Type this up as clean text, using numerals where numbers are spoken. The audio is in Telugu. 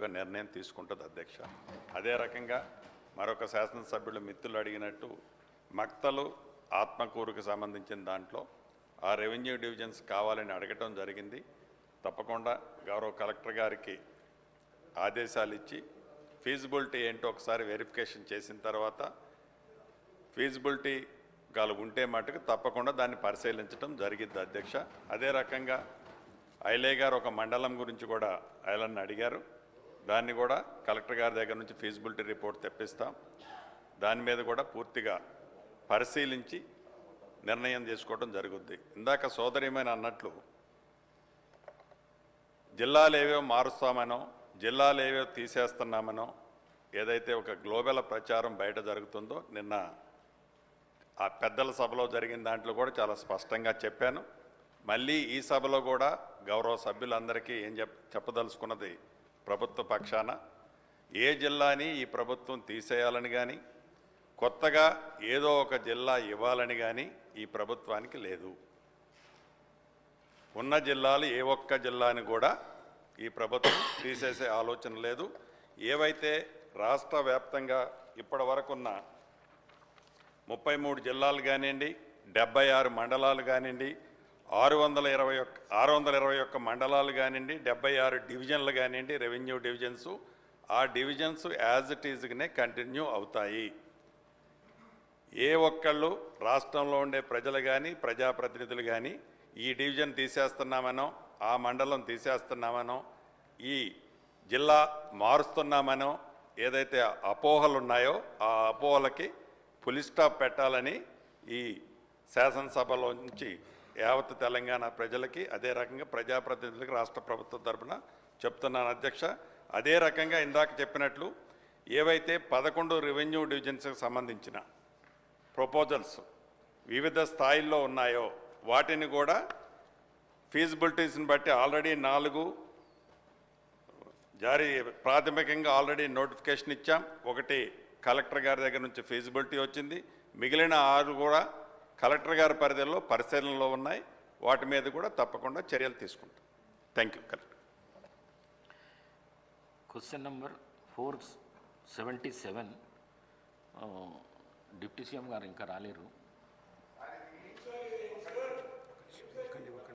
ఒక నిర్ణయం తీసుకుంటుంది అధ్యక్ష. అదే రకంగా మరొక శాసనసభ్యులు మిత్రులు అడిగినట్టు మక్తలు ఆత్మకూరుకు సంబంధించిన దాంట్లో ఆ రెవెన్యూ డివిజన్స్ కావాలని అడగటం జరిగింది. తప్పకుండా గౌరవ కలెక్టర్ గారికి ఆదేశాలు ఇచ్చి ఫీజిబిలిటీ ఏంటో ఒకసారి వెరిఫికేషన్ చేసిన తర్వాత ఫీజిబిలిటీ ఉంటే మటుకు తప్పకుండా దాన్ని పరిశీలించడం జరిగింది అధ్యక్ష. అదే రకంగా ఐలే గారు ఒక మండలం గురించి కూడా ఐలన్ అడిగారు. దాన్ని కూడా కలెక్టర్ గారి దగ్గర నుంచి ఫీజిబిలిటీ రిపోర్ట్ తెప్పిస్తాం. దాని మీద కూడా పూర్తిగా పరిశీలించి నిర్ణయం తీసుకోవడం జరుగుద్ది. ఇందాక సోదరిమైన అన్నట్లు జిల్లాలు ఏవేవో మారుస్తామనో జిల్లాలు ఏవేవో తీసేస్తున్నామనో ఏదైతే ఒక గ్లోబల్ ప్రచారం బయట జరుగుతుందో నిన్న ఆ పెద్దల సభలో జరిగిన దాంట్లో కూడా చాలా స్పష్టంగా చెప్పాను. మళ్ళీ ఈ సభలో కూడా గౌరవ సభ్యులందరికీ ఏం చెప్పదలుచుకున్నది, ప్రభుత్వ పక్షాన ఏ జిల్లాని ఈ ప్రభుత్వం తీసేయాలని కానీ కొత్తగా ఏదో ఒక జిల్లా ఇవ్వాలని కానీ ఈ ప్రభుత్వానికి లేదు. ఉన్న జిల్లాలు ఏ ఒక్క జిల్లాని కూడా ఈ ప్రభుత్వం తీసేసే ఆలోచన లేదు. ఏవైతే రాష్ట్ర వ్యాప్తంగా ఇప్పటి వరకున్న 33 జిల్లాలు కానివ్వండి, 76 మండలాలు కానివ్వండి, 621 మండలాలు కానివ్వండి, 76 డివిజన్లు కానివ్వండి, రెవెన్యూ డివిజన్స్, ఆ డివిజన్స్ యాజ్ ఇట్ ఈజ్గానే కంటిన్యూ అవుతాయి. ఏ ఒక్కళ్ళు రాష్ట్రంలో ఉండే ప్రజలు కానీ ప్రజాప్రతినిధులు కానీ ఈ డివిజన్ తీసేస్తున్నామనో ఆ మండలం తీసేస్తున్నామనో ఈ జిల్లా మారుస్తున్నామనో ఏదైతే అపోహలు ఉన్నాయో ఆ అపోహలకి ఫుల్ స్టాప్ పెట్టాలని ఈ శాసనసభలో నుంచి యావత్ తెలంగాణ ప్రజలకి అదే రకంగా ప్రజాప్రతినిధులకి రాష్ట్ర ప్రభుత్వం తరఫున చెప్తున్నాను అధ్యక్ష. అదే రకంగా ఇందాక చెప్పినట్లు ఏవైతే 11 రెవెన్యూ డివిజన్స్కి సంబంధించిన ప్రపోజల్స్ వివిధ స్థాయిల్లో ఉన్నాయో వాటిని కూడా ఫీజిబిలిటీస్ని బట్టి ఆల్రెడీ 4 జారీ ప్రాథమికంగా ఆల్రెడీ నోటిఫికేషన్ ఇచ్చాం. ఒకటి కలెక్టర్ గారి దగ్గర నుంచి ఫీజిబిలిటీ వచ్చింది. మిగిలిన 6 కూడా కలెక్టర్ గారి పరిధిలో పరిశీలనలో ఉన్నాయి. వాటి మీద కూడా తప్పకుండా చర్యలు తీసుకుంటాం. Thank you. Collector. Question number 477 deputy CM గారు ఇంకా రాలేరు.